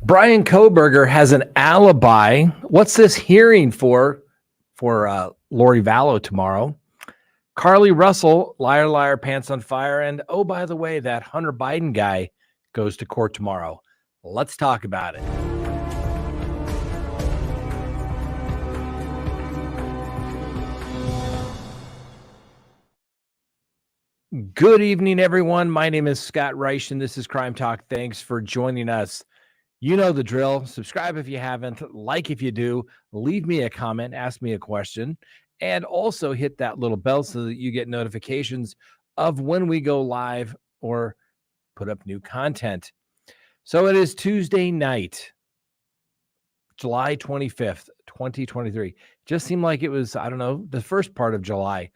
Brian Coburger has an alibi. What's this hearing for Lori Vallow tomorrow? Carlee Russell, liar, liar, pants on fire. And oh, by the way, that Hunter Biden guy goes to court tomorrow. Let's talk about it. Good evening, everyone. My name is Scott Reich, and this is Crime Talk. Thanks for joining us. You know the drill. Subscribe if you haven't, like if you do, leave me a comment, ask me a question, and also hit that little bell so that you get notifications of when we go live or put up new content. So it is Tuesday night, July 25th, 2023. Just seemed like it was, I don't know, the first part of July.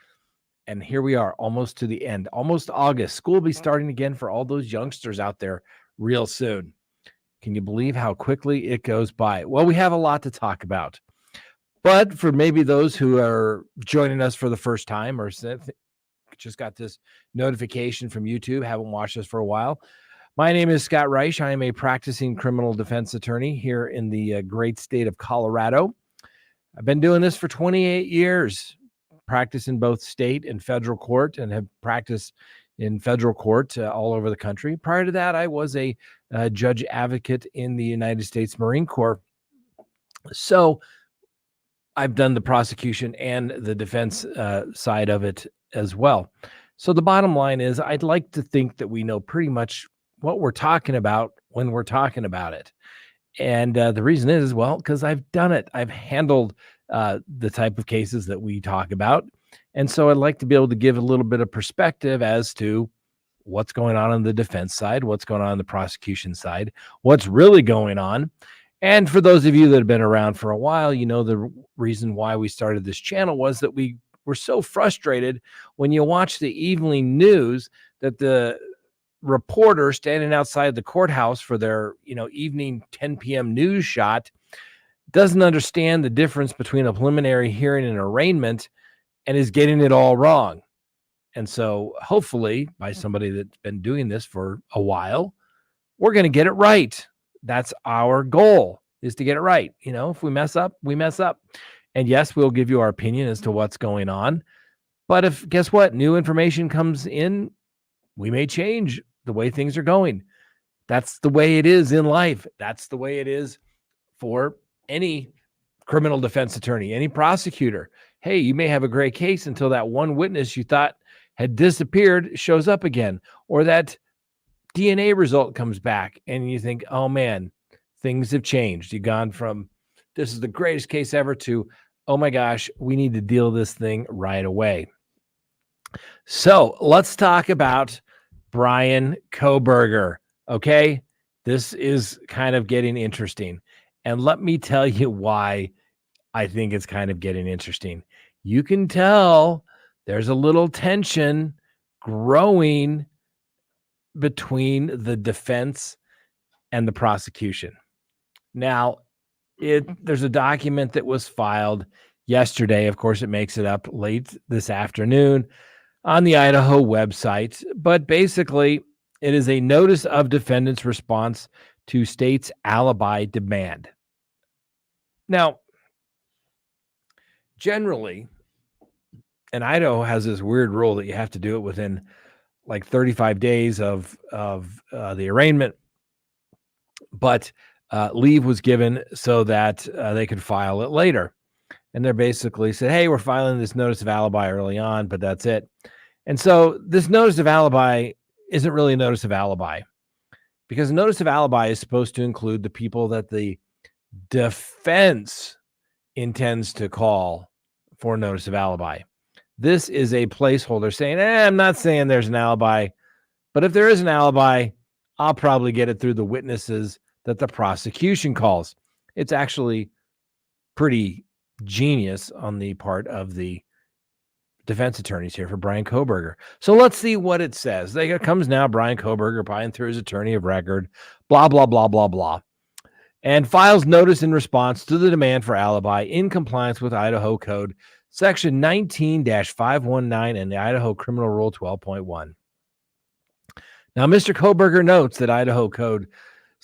And here we are, almost to the end, almost August. School will be starting again for all those youngsters out there real soon. Can you believe how quickly it goes by? Well, we have a lot to talk about. But for maybe those who are joining us for the first time or just got this notification from YouTube, haven't watched us for a while, my name is Scott Reich. I am a practicing criminal defense attorney here in the great state of Colorado. I've been doing this for 28 years, practiced in both state and federal court, and have practiced in federal court all over the country. Prior to that, I was a judge advocate in the United States Marine Corps. So I've done the prosecution and the defense side of it as well. So the bottom line is I'd like to think that we know pretty much what we're talking about when we're talking about it. And the reason is, well, because I've done it. I've handled the type of cases that we talk about. And so I'd like to be able to give a little bit of perspective as to what's going on the defense side, what's going on the prosecution side, what's really going on. And for those of you that have been around for a while, you know the reason why we started this channel was that we were so frustrated when you watch the evening news that the reporter standing outside the courthouse for their, evening 10 p.m. news shot doesn't understand the difference between a preliminary hearing and arraignment and is getting it all wrong. And so hopefully by somebody that's been doing this for a while, we're going to get it right. That's our goal, is to get it right. If we mess up, we mess up. And yes, we'll give you our opinion as to what's going on. But if, guess what, new information comes in, we may change the way things are going. That's the way it is in life. That's the way it is for any criminal defense attorney, any prosecutor. Hey, you may have a great case until that one witness you thought had disappeared shows up again, or that DNA result comes back and you think, oh man, things have changed. You've gone from this is the greatest case ever to, oh my gosh, we need to deal this thing right away. So let's talk about Brian Coburger. Okay. This is kind of getting interesting. And let me tell you why I think it's kind of getting interesting. You can tell there's a little tension growing between the defense and the prosecution. Now, there's a document that was filed yesterday. Of course, it makes it up late this afternoon on the Idaho website. But basically, it is a notice of defendant's response to state's alibi demand. Now, generally, and Idaho has this weird rule that you have to do it within like 35 days of the arraignment, but leave was given so that they could file it later. And they're basically said, hey, we're filing this notice of alibi early on, but that's it. And so this notice of alibi isn't really a notice of alibi, because a notice of alibi is supposed to include the people that the defense intends to call for notice of alibi. This is a placeholder saying, I'm not saying there's an alibi, but if there is an alibi, I'll probably get it through the witnesses that the prosecution calls. It's actually pretty genius on the part of the defense attorneys here for Brian Coburger. So let's see what it says. There comes now Brian Coburger, applying through his attorney of record, blah, blah, blah, blah, blah, and files notice in response to the demand for alibi in compliance with Idaho Code Section 19-519 and the Idaho Criminal Rule 12.1. Now, Mr. Coburger notes that Idaho Code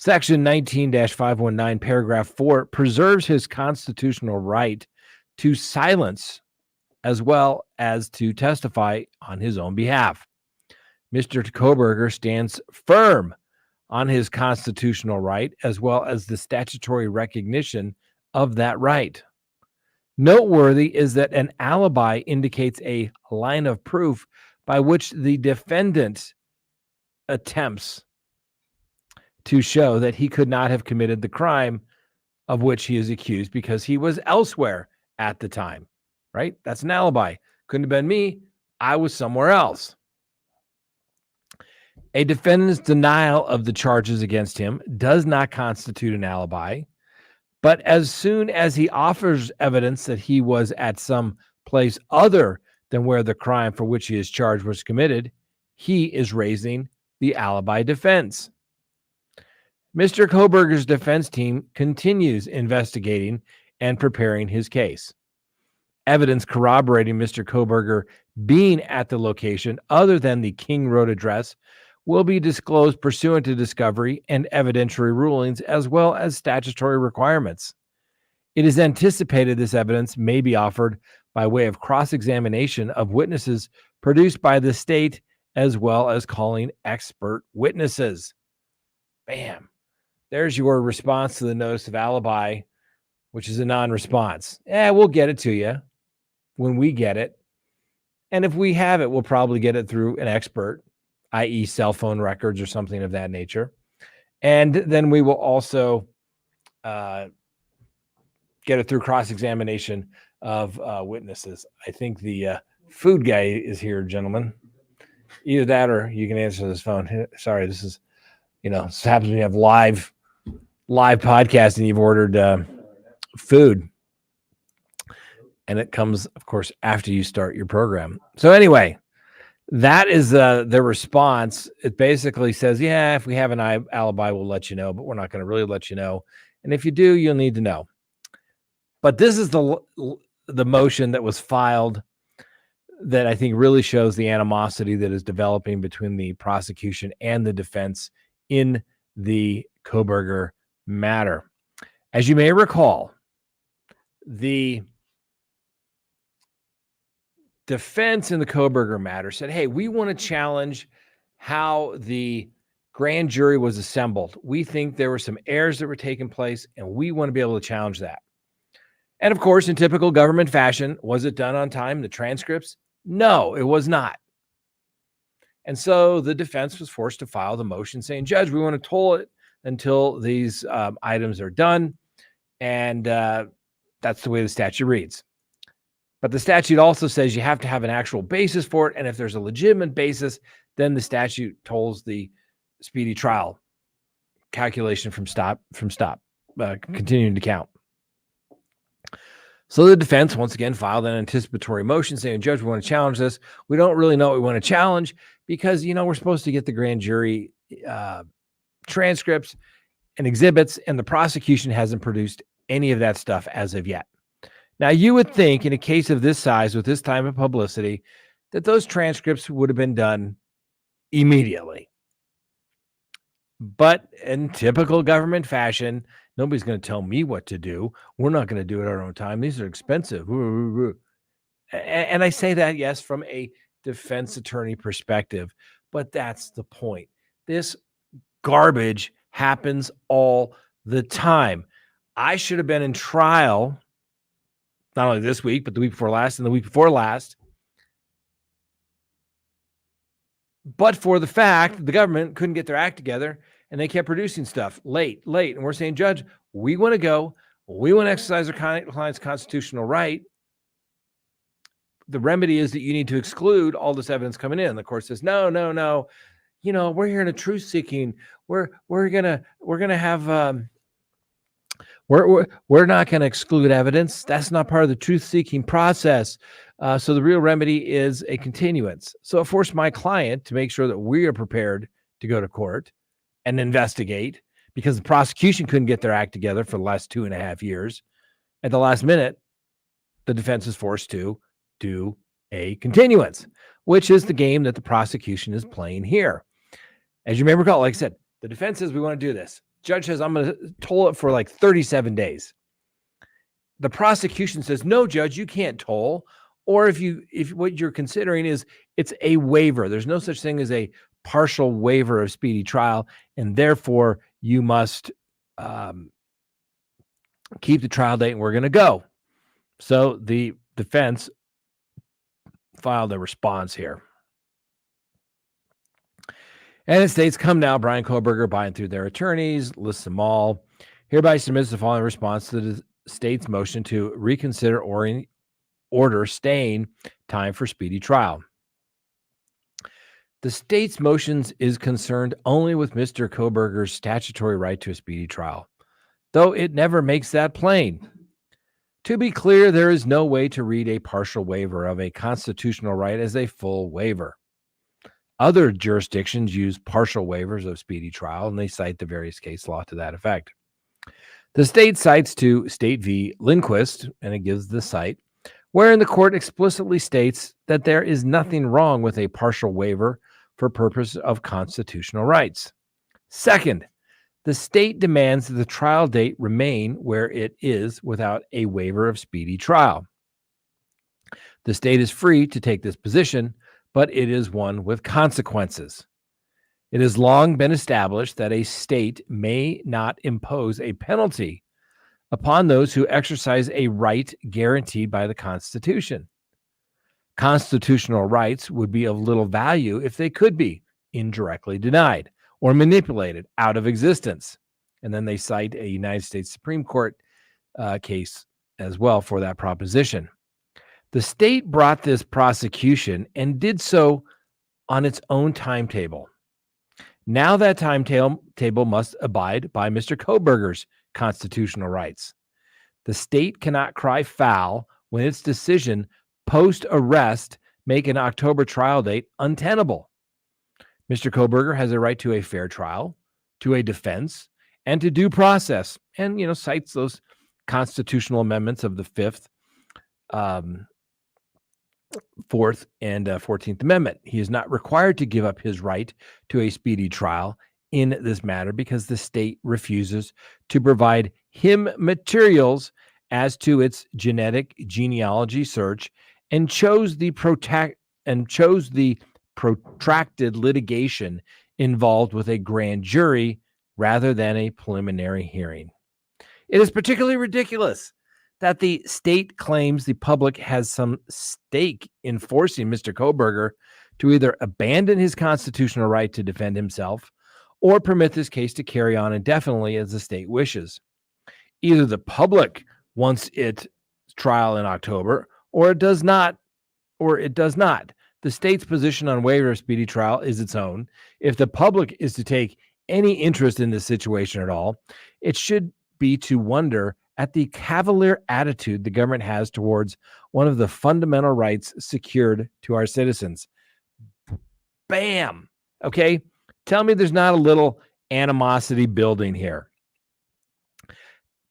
Section 19-519, paragraph 4, preserves his constitutional right to silence as well as to testify on his own behalf. Mr. Coburger stands firm on his constitutional right as well as the statutory recognition of that right. Noteworthy is that an alibi indicates a line of proof by which the defendant attempts to show that he could not have committed the crime of which he is accused because he was elsewhere at the time, right? That's an alibi. Couldn't have been me. I was somewhere else. A defendant's denial of the charges against him does not constitute an alibi, but as soon as he offers evidence that he was at some place other than where the crime for which he is charged was committed, he is raising the alibi defense. Mr. Coburger's defense team continues investigating and preparing his case. Evidence corroborating Mr. Coburger being at the location other than the King Road address will be disclosed pursuant to discovery and evidentiary rulings as well as statutory requirements. It is anticipated this evidence may be offered by way of cross-examination of witnesses produced by the state as well as calling expert witnesses. Bam. There's your response to the notice of alibi, which is a non-response. We'll get it to you when we get it. And if we have it, we'll probably get it through an expert, i.e. cell phone records or something of that nature. And then we will also get it through cross-examination of witnesses. I think the food guy is here, gentlemen. Either that or you can answer this phone. Sorry, this is, this happens when you have live podcast and you've ordered food. And it comes, of course, after you start your program. So anyway, that is the response. It basically says, yeah, if we have an alibi, we'll let you know, but we're not going to really let you know. And if you do, you'll need to know. But this is the motion that was filed that I think really shows the animosity that is developing between the prosecution and the defense in the Coburger matter. As you may recall, the defense in the Coburger matter said, hey, we want to challenge how the grand jury was assembled. We think there were some errors that were taking place, and we want to be able to challenge that. And of course, in typical government fashion, was it done on time? The transcripts? No, it was not. And so the defense was forced to file the motion saying, Judge, we want to toll it until these items are done. And that's the way the statute reads. But the statute also says you have to have an actual basis for it. And if there's a legitimate basis, then the statute tolls the speedy trial calculation from continuing to count. So the defense once again filed an anticipatory motion saying, Judge, we want to challenge this. We don't really know what we want to challenge because, we're supposed to get the grand jury transcripts and exhibits, and the prosecution hasn't produced any of that stuff as of yet. Now, you would think in a case of this size with this time of publicity that those transcripts would have been done immediately. But in typical government fashion, nobody's going to tell me what to do. We're not going to do it at our own time. These are expensive. And I say that, yes, from a defense attorney perspective, but that's the point. This garbage happens all the time. I should have been in trial not only this week, but the week before last and the week before last. But for the fact the government couldn't get their act together and they kept producing stuff late. And we're saying, Judge, we want to go. We want to exercise our client's constitutional right. The remedy is that you need to exclude all this evidence coming in. The court says, no. We're here in a truth seeking. We're not going to exclude evidence. That's not part of the truth seeking process. So the real remedy is a continuance. So it forced my client to make sure that we are prepared to go to court and investigate, because the prosecution couldn't get their act together for the last 2.5 years. At the last minute, the defense is forced to do a continuance, which is the game that the prosecution is playing here. As you may recall, like I said, the defense says we want to do this. judge says, I'm going to toll it for like 37 days. The prosecution says, no, judge, you can't toll. Or if what you're considering is it's a waiver, there's no such thing as a partial waiver of speedy trial, and therefore you must keep the trial date and we're going to go. So the defense filed a response here. And it states, come now, Brian Coburger, by and through their attorneys, lists them all, hereby submits the following response to the state's motion to reconsider or order staying time for speedy trial. The state's motions is concerned only with Mr. Coburger's statutory right to a speedy trial, though it never makes that plain. To be clear, there is no way to read a partial waiver of a constitutional right as a full waiver. Other jurisdictions use partial waivers of speedy trial, and they cite the various case law to that effect. The state cites to State v. Lindquist, and it gives the cite, wherein the court explicitly states that there is nothing wrong with a partial waiver for purpose of constitutional rights. Second, the state demands that the trial date remain where it is without a waiver of speedy trial. The state is free to take this position, but it is one with consequences. It has long been established that a state may not impose a penalty upon those who exercise a right guaranteed by the Constitution. Constitutional rights would be of little value if they could be indirectly denied or manipulated out of existence. And then they cite a United States Supreme Court case as well for that proposition. The state brought this prosecution and did so on its own timetable. Now that timetable must abide by Mr. Coburger's constitutional rights. The state cannot cry foul when its decision post-arrest make an October trial date untenable. Mr. Coburger has a right to a fair trial, to a defense, and to due process, and cites those constitutional amendments of the 5th, 4th, and 14th Amendment. He is not required to give up his right to a speedy trial in this matter because the state refuses to provide him materials as to its genetic genealogy search and chose the protracted litigation involved with a grand jury rather than a preliminary hearing. It is particularly ridiculous that the state claims the public has some stake in forcing Mr. Coburger to either abandon his constitutional right to defend himself or permit this case to carry on indefinitely as the state wishes. Either the public wants its trial in October, or it does not. The state's position on waiver of speedy trial is its own. If the public is to take any interest in this situation at all, it should be to wonder at the cavalier attitude the government has towards one of the fundamental rights secured to our citizens. Bam. Okay. Tell me there's not a little animosity building here.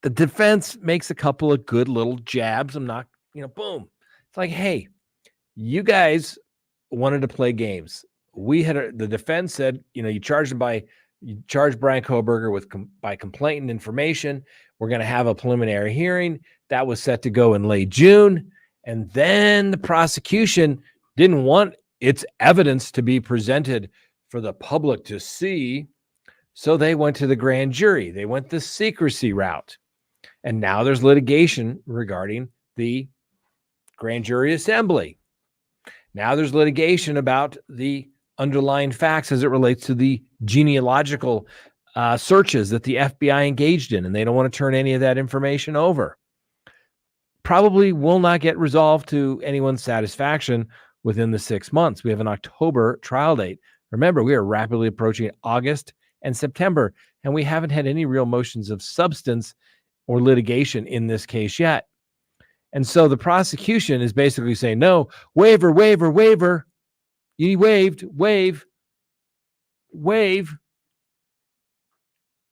The defense makes a couple of good little jabs. I'm not, boom. It's like, hey, you guys wanted to play games. The defense said, you charged Brian Coburger by complaint and information. We're going to have a preliminary hearing that was set to go in late June. And then the prosecution didn't want its evidence to be presented for the public to see. So they went to the grand jury. They went the secrecy route. And now there's litigation regarding the grand jury assembly. Now there's litigation about the underlying facts as it relates to the genealogical searches that the FBI engaged in, and they don't want to turn any of that information over. Probably will not get resolved to anyone's satisfaction within the 6 months. We have an October trial date. Remember, we are rapidly approaching August and September, and we haven't had any real motions of substance or litigation in this case yet. And so the prosecution is basically saying, no, waiver. You waive.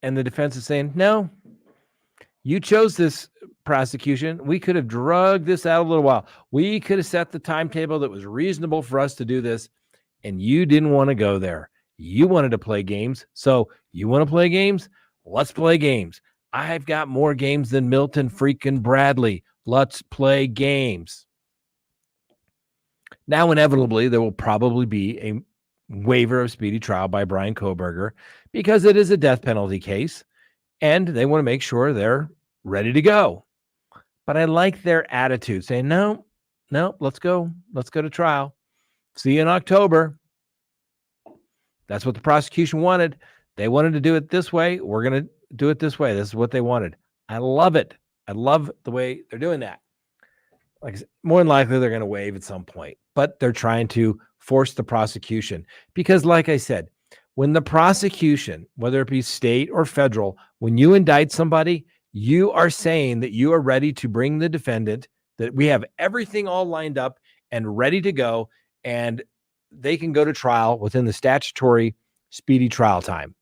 And the defense is saying, no, you chose this prosecution. We could have drugged this out a little while. We could have set the timetable that was reasonable for us to do this, and you didn't want to go there. You wanted to play games. So you want to play games? Let's play games. I've got more games than Milton freaking Bradley. Let's play games. Now, inevitably, there will probably be a waiver of speedy trial by Brian Coburger because it is a death penalty case and they want to make sure they're ready to go. But I like their attitude saying, no, let's go. Let's go to trial. See you in October. That's what the prosecution wanted. They wanted to do it this way. We're going to do it this way. This is what they wanted. I love it. I love the way they're doing that. Like, more than likely, they're going to waive at some point, but they're trying to force the prosecution because, like I said, when the prosecution, whether it be state or federal, when you indict somebody, you are saying that you are ready to bring the defendant, that we have everything all lined up and ready to go, and they can go to trial within the statutory speedy trial time.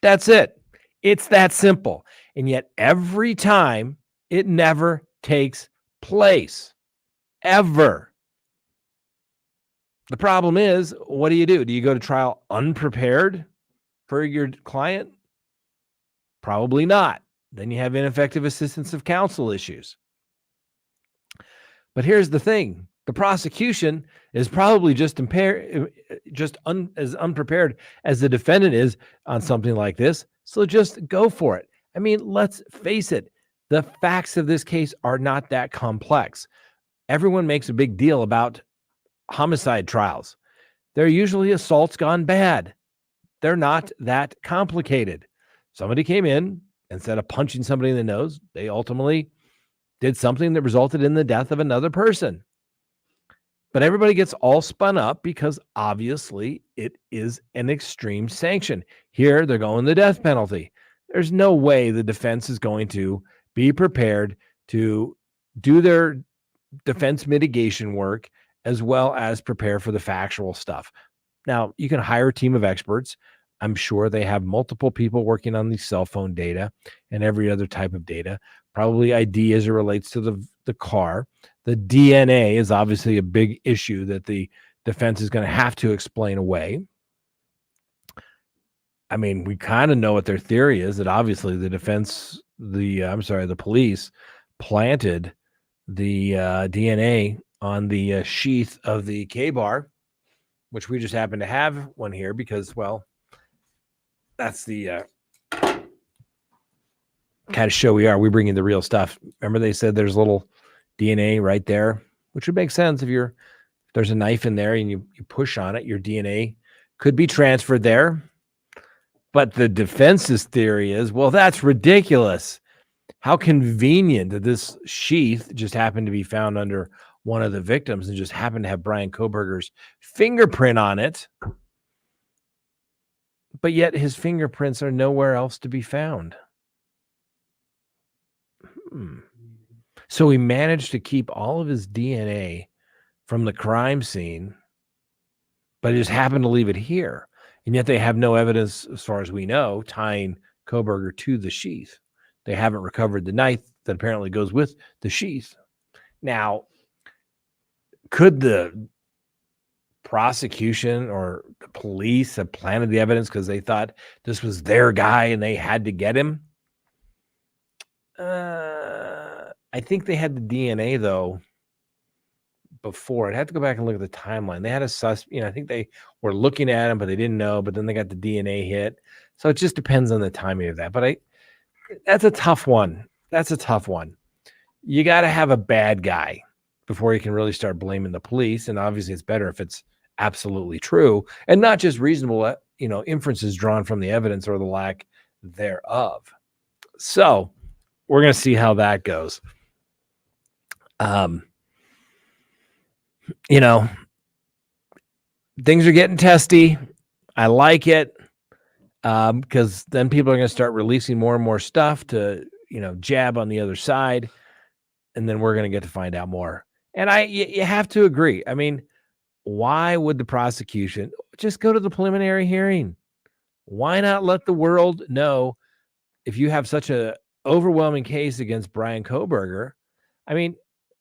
That's it. It's that simple. And yet every time it never takes place. Ever. The problem is, what do? Do you go to trial unprepared for your client? Probably not. Then you have ineffective assistance of counsel issues. But here's the thing. The prosecution is probably just as unprepared as the defendant is on something like this. So just go for it. I mean, let's face it. The facts of this case are not that complex. Everyone makes a big deal about homicide trials. They're usually assaults gone bad. They're not that complicated. Somebody came in, instead of punching somebody in the nose, they ultimately did something that resulted in the death of another person. But everybody gets all spun up because obviously it is an extreme sanction. Here, they're going the death penalty. There's no way the defense is going to be prepared to do their defense mitigation work as well as prepare for the factual stuff. Now, you can hire a team of experts. I'm sure they have multiple people working on the cell phone data and every other type of data, probably ID as it relates to the car. The DNA is obviously a big issue that the defense is going to have to explain away. I mean, we kind of know what their theory is, that obviously the police planted the DNA on the sheath of the K-bar, which we just happen to have one here because, well, that's the kind of show we are. We bring in the real stuff. Remember they said there's a little DNA right there, which would make sense if there's a knife in there and you push on it, your DNA could be transferred there. But the defense's theory is, well, that's ridiculous. How convenient that this sheath just happened to be found under one of the victims and just happened to have Brian Coburger's fingerprint on it. But yet his fingerprints are nowhere else to be found. So he managed to keep all of his DNA from the crime scene, but he just happened to leave it here. And yet they have no evidence, as far as we know, tying Coburger to the sheath. They haven't recovered the knife that apparently goes with the sheath. Now, could the prosecution or the police have planted the evidence because they thought this was their guy and they had to get him? I think they had the DNA, though, before. I'd have to go back and look at the timeline. They had a I think they were looking at him, but they didn't know. But then they got the DNA hit. So it just depends on the timing of that. But that's a tough one. That's a tough one. You got to have a bad guy before you can really start blaming the police. And obviously, it's better if it's absolutely true and not just reasonable, inferences drawn from the evidence or the lack thereof. So we're going to see how that goes. Things are getting testy. I like it because then people are going to start releasing more and more stuff to, jab on the other side. And then we're going to get to find out more. And you have to agree. I mean, why would the prosecution just go to the preliminary hearing? Why not let the world know if you have such a overwhelming case against Brian Coburger? I mean,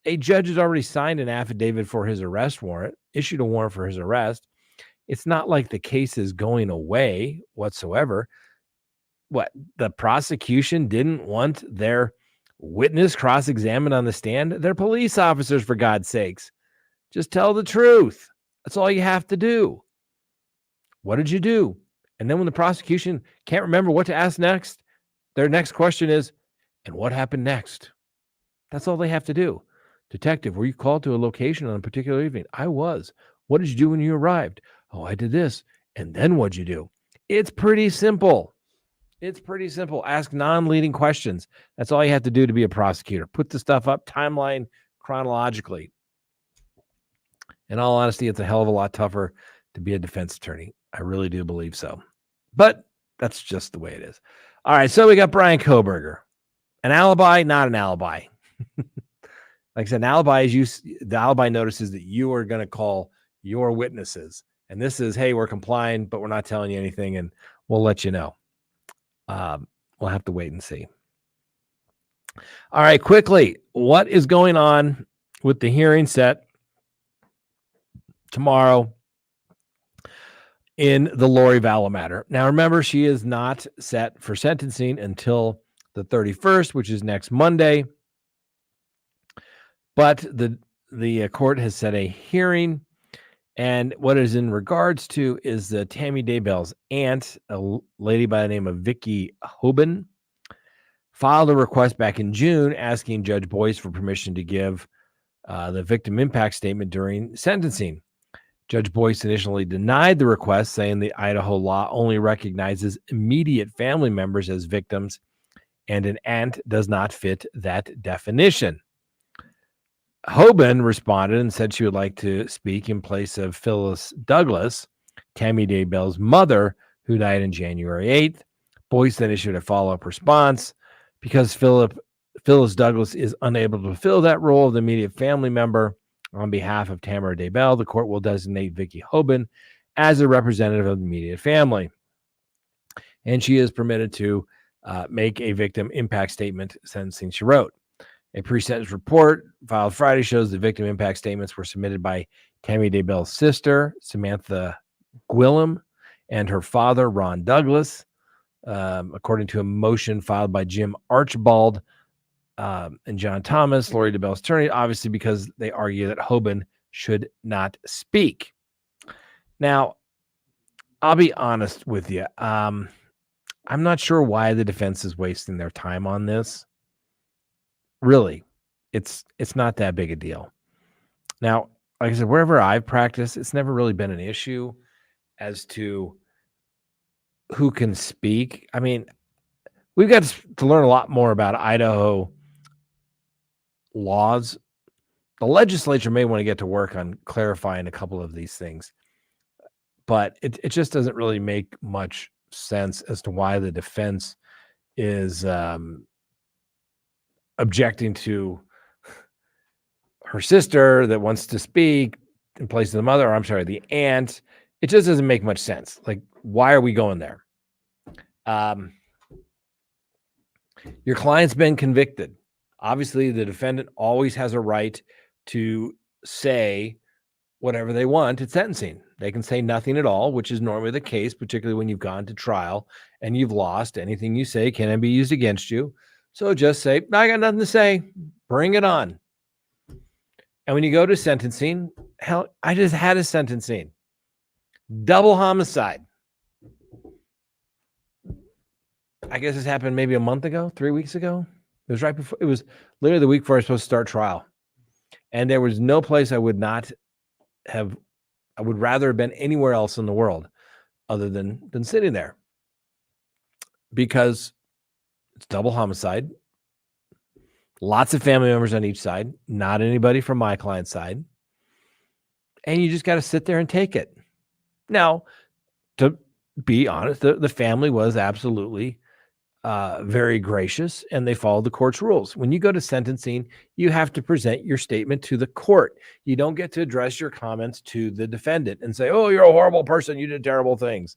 a judge has already signed an affidavit for his arrest warrant, issued a warrant for his arrest. It's not like the case is going away whatsoever. What? The prosecution didn't want their witness cross-examined on the stand? They're police officers, for God's sakes. Just tell the truth. That's all you have to do. What did you do? And then when the prosecution can't remember what to ask next, their next question is, and what happened next? That's all they have to do. Detective, were you called to a location on a particular evening? I was. What did you do when you arrived? Oh, I did this. And then what'd you do? It's pretty simple. It's pretty simple. Ask non-leading questions. That's all you have to do to be a prosecutor. Put the stuff up, timeline chronologically. In all honesty, it's a hell of a lot tougher to be a defense attorney. I really do believe so. But that's just the way it is. All right, so we got Brian Coburger. An alibi, not an alibi. Like I said, an alibi is the alibi notices that you are going to call your witnesses. And this is, hey, we're complying, but we're not telling you anything, and we'll let you know. We'll have to wait and see. All right, quickly, what is going on with the hearing set tomorrow in the Lori Vallow matter? Now, remember, she is not set for sentencing until the 31st, which is next Monday. But the court has set a hearing, and what is in regards to is the Tammy Daybell's aunt, a lady by the name of Vicky Hoban, filed a request back in June asking Judge Boyce for permission to give the victim impact statement during sentencing. Judge Boyce initially denied the request, saying the Idaho law only recognizes immediate family members as victims, and an aunt does not fit that definition. Hoban responded and said she would like to speak in place of Phyllis Douglas, Tammy Daybell's mother, who died on January 8th. Boyce then issued a follow-up response. Because Phyllis Douglas is unable to fulfill that role of the immediate family member on behalf of Tamara Daybell, the court will designate Vicky Hoban as a representative of the immediate family. And she is permitted to make a victim impact statement, sentencing, she wrote. A pre-sentence report filed Friday shows the victim impact statements were submitted by Tammy Daybell's sister, Samantha Gwillem, and her father, Ron Douglas, according to a motion filed by Jim Archibald and John Thomas, Lori Daybell's attorney, obviously because they argue that Hoban should not speak. Now, I'll be honest with you. I'm not sure why the defense is wasting their time on this. Really, it's not that big a deal. Now, like I said, wherever I've practiced, it's never really been an issue as to who can speak. I mean, we've got to learn a lot more about Idaho laws. The legislature may want to get to work on clarifying a couple of these things, but it just doesn't really make much sense as to why the defense is objecting to her sister that wants to speak in place of the mother, or I'm sorry, the aunt. It just doesn't make much sense. Like, why are we going there? Your client's been convicted. Obviously, the defendant always has a right to say whatever they want at sentencing. They can say nothing at all, which is normally the case, particularly when you've gone to trial and you've lost. Anything you say can be used against you. So just say, I got nothing to say. Bring it on. And when you go to sentencing, hell, I just had a sentencing. Double homicide. I guess this happened maybe a month ago, 3 weeks ago. It was right before, it was literally the week before I was supposed to start trial. And there was no place I would rather have been anywhere else in the world other than sitting there. Because it's double homicide. Lots of family members on each side, not anybody from my client's side. And you just got to sit there and take it. Now, to be honest, the family was absolutely very gracious, and they followed the court's rules. When you go to sentencing, you have to present your statement to the court. You don't get to address your comments to the defendant and say, oh, you're a horrible person. You did terrible things.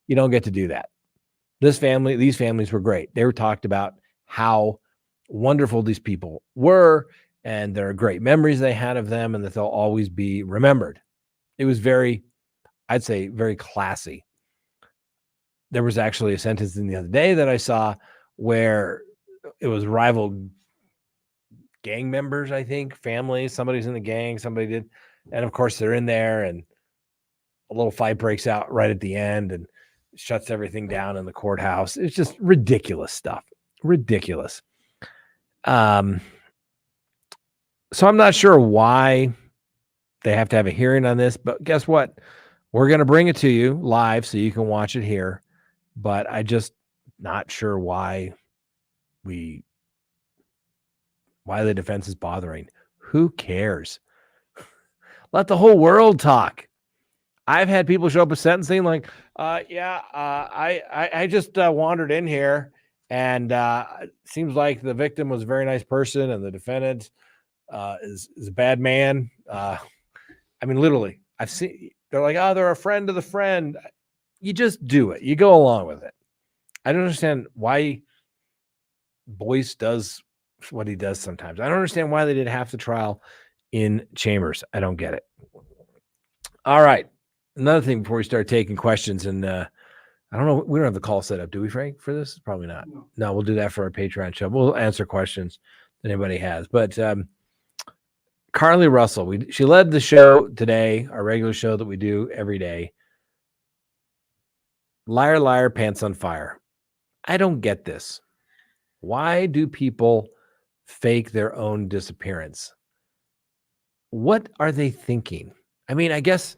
You don't get to do that. These families were great. They were talked about how wonderful these people were, and there are great memories they had of them, and that they'll always be remembered. It was very, I'd say, very classy. there was actually a sentencing the other day that I saw where it was rival gang members, I think, families, somebody's in the gang, somebody did. And of course they're in there and a little fight breaks out right at the end and shuts everything down in the courthouse. It's just ridiculous stuff. Ridiculous. So I'm not sure why they have to have a hearing on this, but guess what? We're going to bring it to you live so you can watch it here. But I just not sure why the defense is bothering. Who cares? Let the whole world talk. I've had people show up at sentencing like, I just wandered in here and it seems like the victim was a very nice person and the defendant is a bad man. I mean, literally, I've seen, they're like, oh, they're a friend of the friend. You just do it. You go along with it. I don't understand why Boyce does what he does sometimes. I don't understand why they did half the trial in chambers. I don't get it. All right. Another thing before we start taking questions, and I don't know, we don't have the call set up, do we, Frank, for this? Probably not. No, we'll do that for our Patreon show. We'll answer questions that anybody has. But Carlee Russell, she led the show today, our regular show that we do every day. Liar, liar, pants on fire. I don't get this. Why do people fake their own disappearance? What are they thinking? I mean, I guess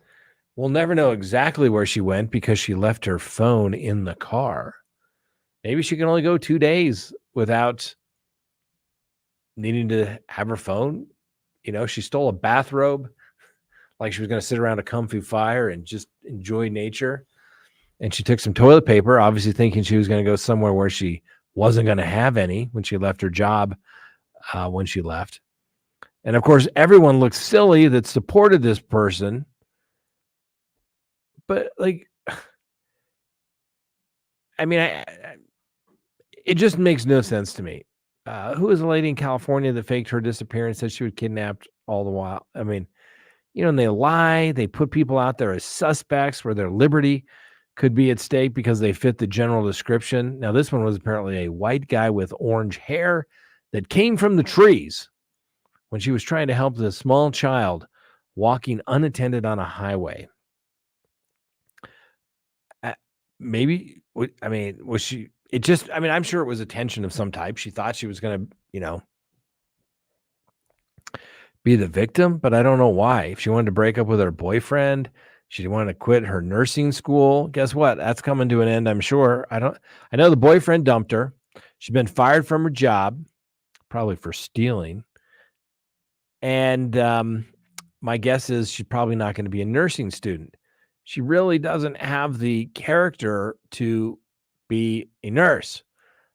we'll never know exactly where she went because she left her phone in the car. Maybe she can only go 2 days without needing to have her phone. You know, she stole a bathrobe like she was going to sit around a comfy fire and just enjoy nature. And she took some toilet paper, obviously thinking she was going to go somewhere where she wasn't going to have any when she left her job when she left. And of course, everyone looks silly that supported this person. But like, I mean, it just makes no sense to me. Who is a lady in California that faked her disappearance, said she was kidnapped all the while? I mean, you know, and they lie. They put people out there as suspects where their liberty could be at stake because they fit the general description. Now, this one was apparently a white guy with orange hair that came from the trees when she was trying to help the small child walking unattended on a highway. Maybe, I mean, was she, it just, I mean, I'm sure it was attention of some type. She thought she was going to, you know, be the victim, but I don't know why. If she wanted to break up with her boyfriend, she wanted to quit her nursing school. Guess what? That's coming to an end, I'm sure. I know the boyfriend dumped her. She's been fired from her job, probably for stealing. And my guess is she's probably not going to be a nursing student. She really doesn't have the character to be a nurse.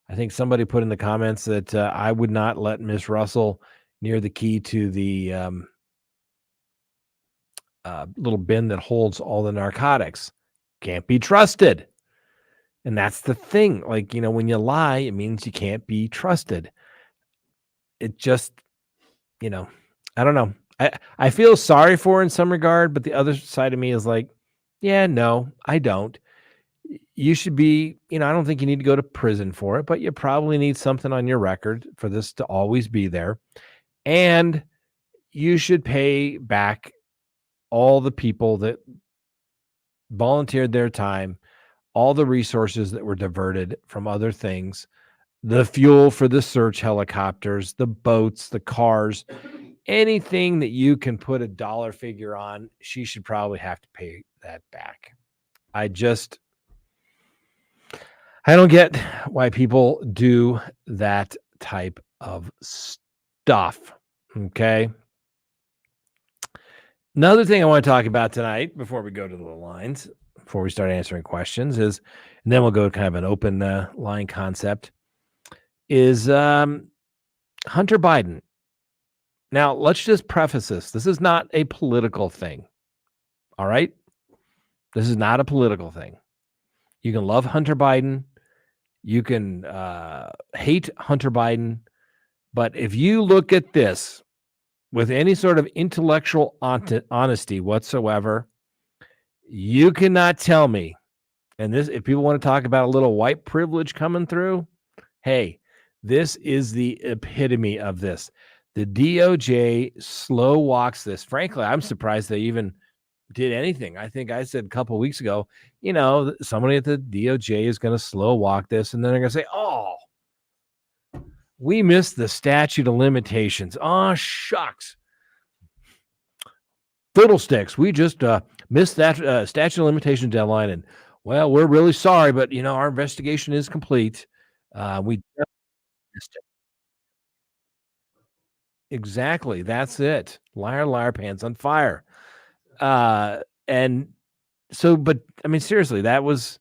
I think somebody put in the comments that I would not let Miss Russell near the key to the little bin that holds all the narcotics. Can't be trusted. And that's the thing. Like, you know, when you lie, it means you can't be trusted. It just, you know, I don't know. I feel sorry for her in some regard, but the other side of me is like, yeah, no, I don't. You should be, you know, I don't think you need to go to prison for it, but you probably need something on your record for this to always be there. And you should pay back all the people that volunteered their time, all the resources that were diverted from other things, the fuel for the search helicopters, the boats, the cars, anything that you can put a dollar figure on, she should probably have to pay that back. I don't get why people do that type of stuff. Okay. Another thing I want to talk about tonight before we go to the lines, before we start answering questions is, and then we'll go kind of an open line concept, is Hunter Biden. Now, let's just preface this. This is not a political thing. All right? This is not a political thing. You can love Hunter Biden. You can hate Hunter Biden. But if you look at this with any sort of intellectual honesty whatsoever, you cannot tell me And this, if people want to talk about a little white privilege coming through, hey, this is the epitome of this. The DOJ slow walks this. Frankly, I'm surprised they even did anything. I think I said a couple of weeks ago, somebody at the DOJ is going to slow walk this, and then they're going to say, oh, we missed the statute of limitations. Oh, shucks. Fiddlesticks. We just missed that statute of limitation deadline, and well, we're really sorry, but our investigation is complete. We just missed it. Exactly. That's it. Liar, liar, pants on fire. And so, but I mean, seriously, that was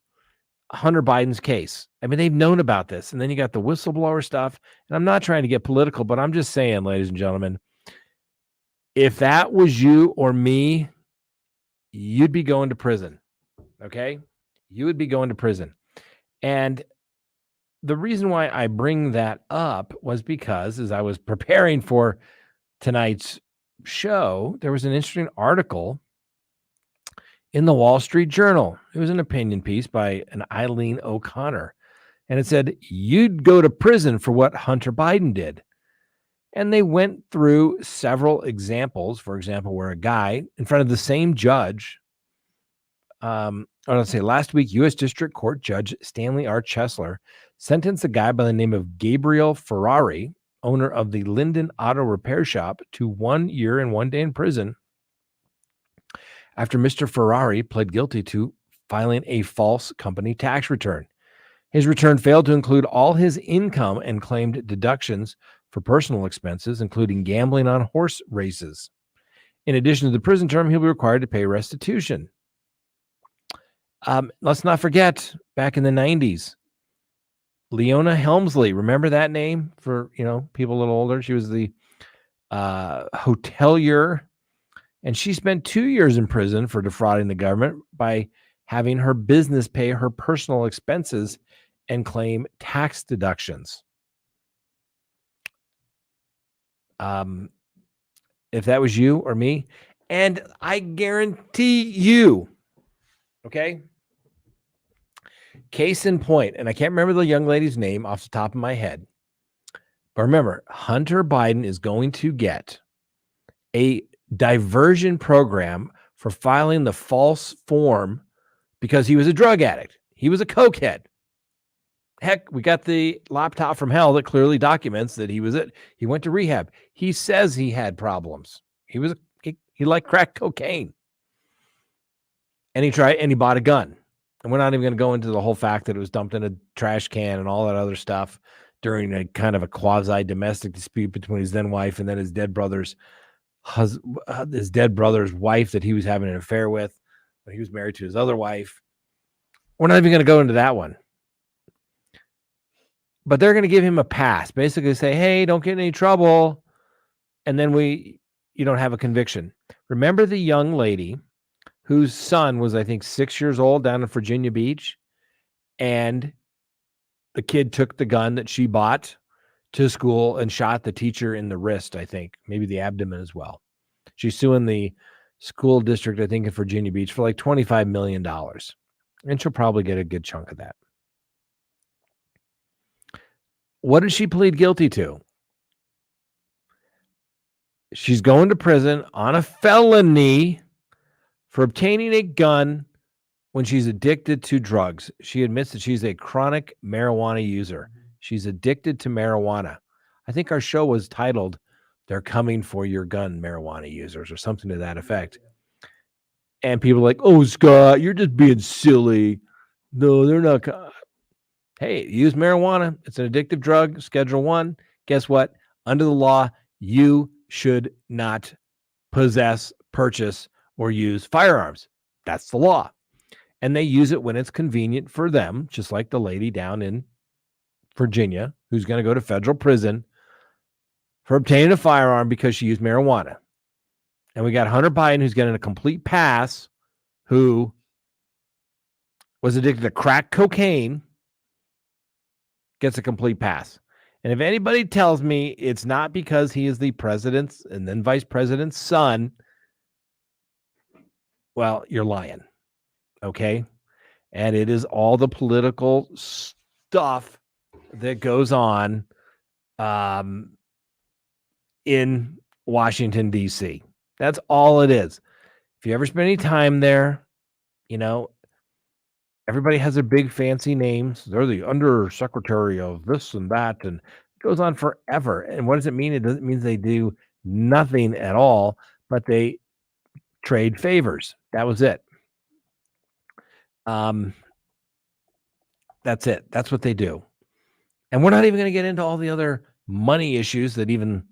Hunter Biden's case. I mean, they've known about this, and then you got the whistleblower stuff. And I'm not trying to get political, but I'm just saying, ladies and gentlemen, if that was you or me, you'd be going to prison. Okay? You would be going to prison. And the reason why I bring that up was because as I was preparing for tonight's show, there was an interesting article in the Wall Street Journal. It was an opinion piece by an Eileen O'Connor. And it said, you'd go to prison for what Hunter Biden did. And they went through several examples, for example, where a guy in front of the same judge, last week, U.S. District Court Judge Stanley R. Chesler sentenced a guy by the name of Gabriel Ferrari, owner of the Linden Auto Repair Shop, to 1 year and 1 day in prison after Mr. Ferrari pled guilty to filing a false company tax return. His return failed to include all his income and claimed deductions for personal expenses, including gambling on horse races. In addition to the prison term, he'll be required to pay restitution. Let's not forget, back in the 90s, Leona Helmsley, remember that name for, people a little older? She was the hotelier, and she spent 2 years in prison for defrauding the government by having her business pay her personal expenses and claim tax deductions. If that was you or me, and I guarantee you, okay? Case in point, and I can't remember the young lady's name off the top of my head, but remember, Hunter Biden is going to get a diversion program for filing the false form because he was a drug addict. He was a cokehead. Heck, we got the laptop from hell that clearly documents that he went to rehab. He says he had problems. He liked crack cocaine. And he bought a gun. And we're not even going to go into the whole fact that it was dumped in a trash can and all that other stuff during a kind of a quasi domestic dispute between his then wife and then his dead brother's wife that he was having an affair with when he was married to his other wife. We're not even going to go into that one. But they're going to give him a pass, basically say, hey, don't get in any trouble. And then you don't have a conviction. Remember the young lady whose son was, I think, 6 years old down in Virginia Beach, and the kid took the gun that she bought to school and shot the teacher in the wrist, I think, maybe the abdomen as well. She's suing the school district, I think, in Virginia Beach for like $25 million. And she'll probably get a good chunk of that. What did she plead guilty to? She's going to prison on a felony for obtaining a gun when she's addicted to drugs. She admits that she's a chronic marijuana user. She's addicted to marijuana. I think our show was titled, They're Coming for Your Gun, Marijuana Users, or something to that effect. And people are like, oh, Scott, you're just being silly. No, they're not. Hey, use marijuana. It's an addictive drug, Schedule 1. Guess what? Under the law, you should not possess, purchase, or use firearms. That's the law. And they use it when it's convenient for them, just like the lady down in Virginia who's going to go to federal prison for obtaining a firearm because she used marijuana. And we got Hunter Biden, who's getting a complete pass, who was addicted to crack cocaine, gets a complete pass. And if anybody tells me it's not because he is the president's and then vice president's son, well, you're lying. Okay. and it is all the political stuff that goes on in Washington, D.C. That's all it is. If you ever spend any time there, you know, everybody has their big fancy names. They're the undersecretary of this and that, and it goes on forever. And what does it mean? It doesn't mean they do nothing at all, but they trade favors. That was it. That's it. That's what they do. And we're not even going to get into all the other money issues that even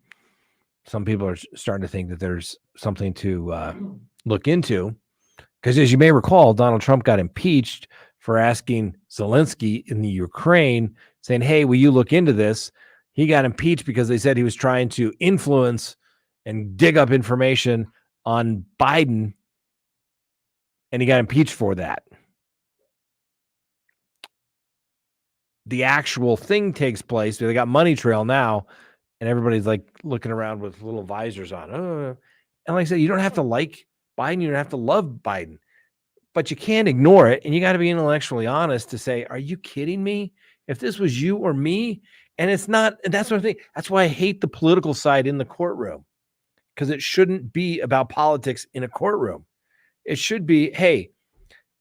some people are starting to think that there's something to look into. Because as you may recall, Donald Trump got impeached for asking Zelensky in the Ukraine, saying, hey, will you look into this? He got impeached because they said he was trying to influence and dig up information on Biden, and he got impeached for that. The actual thing takes place. They got money trail now, and everybody's like looking around with little visors on. And like I said, you don't have to like Biden. You don't have to love Biden, but you can't ignore it. And you got to be intellectually honest to say, are you kidding me? If this was you or me, and it's not, and that's what I think. That's why I hate the political side in the courtroom, because it shouldn't be about politics in a courtroom. It should be, hey,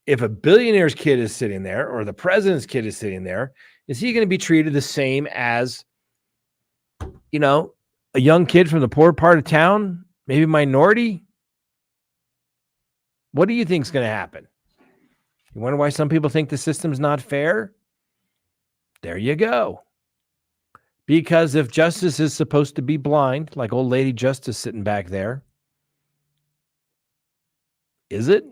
if a billionaire's kid is sitting there or the president's kid is sitting there, is he going to be treated the same as, you know, a young kid from the poor part of town, maybe minority? What do you think is going to happen? You wonder why some people think the system's not fair? There you go. Because if justice is supposed to be blind, like old lady Justice sitting back there, is it?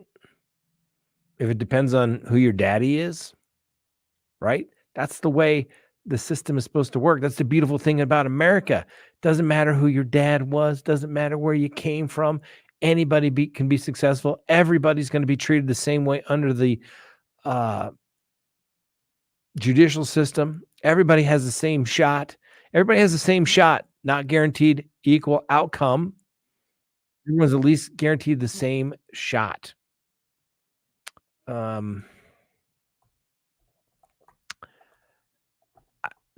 If it depends on who your daddy is, right? That's the way the system is supposed to work. That's the beautiful thing about America. Doesn't matter who your dad was. Doesn't matter where you came from. Anybody can be successful. Everybody's going to be treated the same way under the judicial system. Everybody has the same shot. Everybody has the same shot. Not guaranteed equal outcome. Everyone's at least guaranteed the same shot.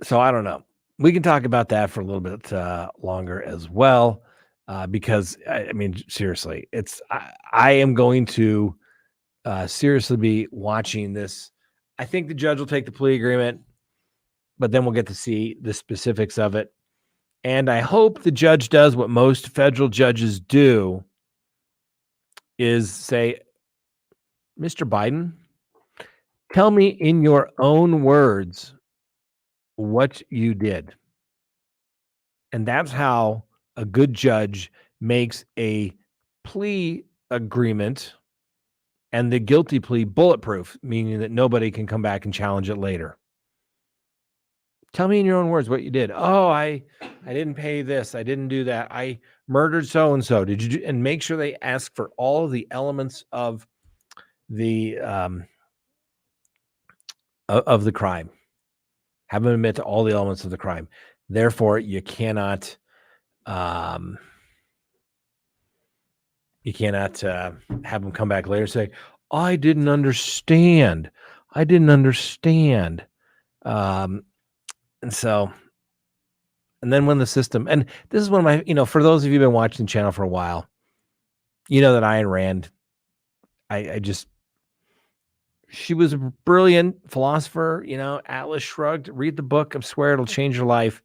So I don't know. We can talk about that for a little bit longer as well, because I mean, seriously, I am going to seriously be watching this. I think the judge will take the plea agreement, but then we'll get to see the specifics of it. And I hope the judge does what most federal judges do, is say, Mr. Biden, tell me in your own words what you did. And that's how a good judge makes a plea agreement and the guilty plea bulletproof, meaning that nobody can come back and challenge it later. Tell me in your own words what you did. Oh, I didn't pay this. I didn't do that. I murdered so-and-so. Did you do? And make sure they ask for all of the elements of the crime. Have them admit to all the elements of the crime. Therefore, you cannot have them come back later and say, I didn't understand. And then when the system, and this is one of my, for those of you who've been watching the channel for a while, you know that Ayn Rand, she was a brilliant philosopher, Atlas Shrugged. Read the book. I swear it'll change your life.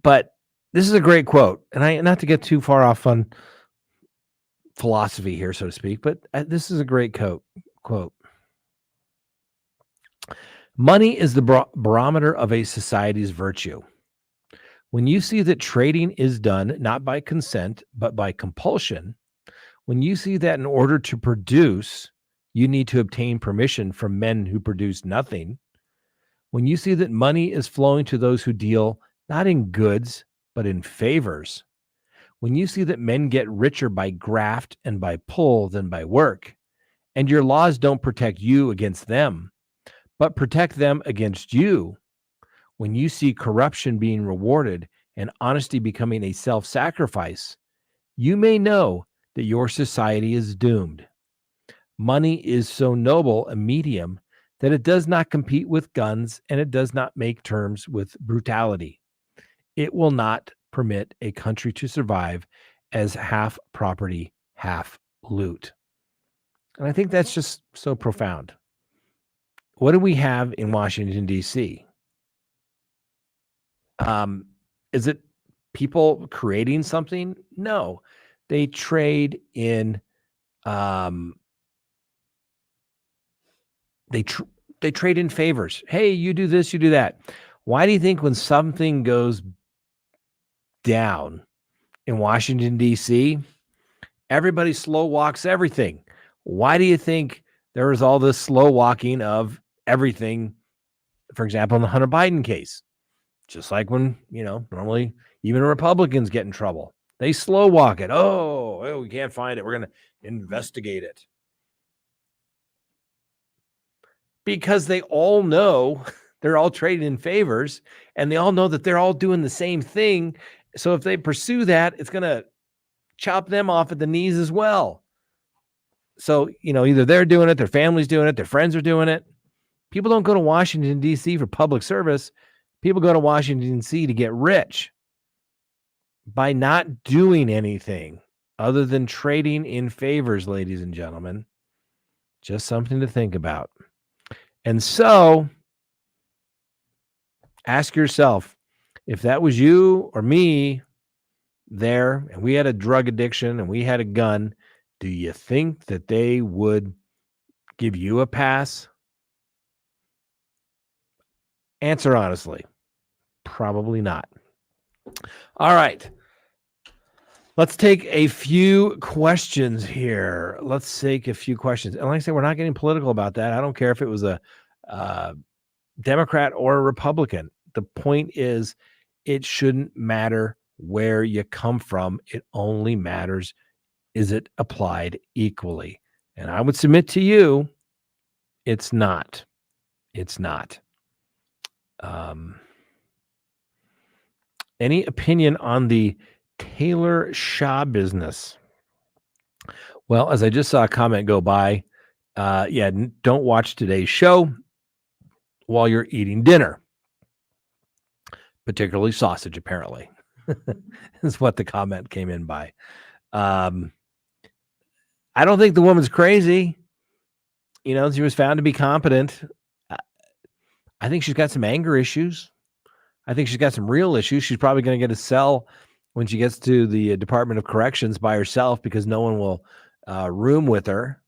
But this is a great quote. And not to get too far off on philosophy here, so to speak, but this is a great quote. Money is the barometer of a society's virtue. When you see that trading is done not by consent, but by compulsion, when you see that in order to produce, you need to obtain permission from men who produce nothing, when you see that money is flowing to those who deal not in goods, but in favors, when you see that men get richer by graft and by pull than by work, and your laws don't protect you against them, but protect them against you, when you see corruption being rewarded and honesty becoming a self-sacrifice, you may know that your society is doomed. Money is so noble a medium that it does not compete with guns and it does not make terms with brutality. It will not permit a country to survive as half property, half loot. And I think that's just so profound. What do we have in Washington, D.C.? Is it people creating something? No, they trade in. They trade in favors. Hey, you do this, you do that. Why do you think when something goes down in Washington, D.C., everybody slow walks everything? Why do you think there was all this slow walking of everything, for example, in the Hunter Biden case? Just like when, normally even Republicans get in trouble. They slow walk it. Oh, we can't find it. We're going to investigate it. Because they all know they're all trading in favors and they all know that they're all doing the same thing. So if they pursue that, it's going to chop them off at the knees as well. So, either they're doing it, their family's doing it, their friends are doing it. People don't go to Washington, D.C. for public service. People go to Washington, D.C. to get rich by not doing anything other than trading in favors, ladies and gentlemen. Just something to think about. And so ask yourself, if that was you or me there and we had a drug addiction and we had a gun, do you think that they would give you a pass? Answer honestly. Probably not. All right. Let's take a few questions here. And like I said, we're not getting political about that. I don't care if it was a Democrat or a Republican. The point is, it shouldn't matter where you come from. It only matters, is it applied equally? And I would submit to you, it's not. It's not. Any opinion on the Taylor Shaw business? Well, as I just saw a comment go by, don't watch today's show while you're eating dinner, particularly sausage, apparently. Is what the comment came in by. I don't think the woman's crazy. She was found to be competent. I think she's got some anger issues. I think she's got some real issues. She's probably going to get a cell when she gets to the Department of Corrections by herself because no one will room with her.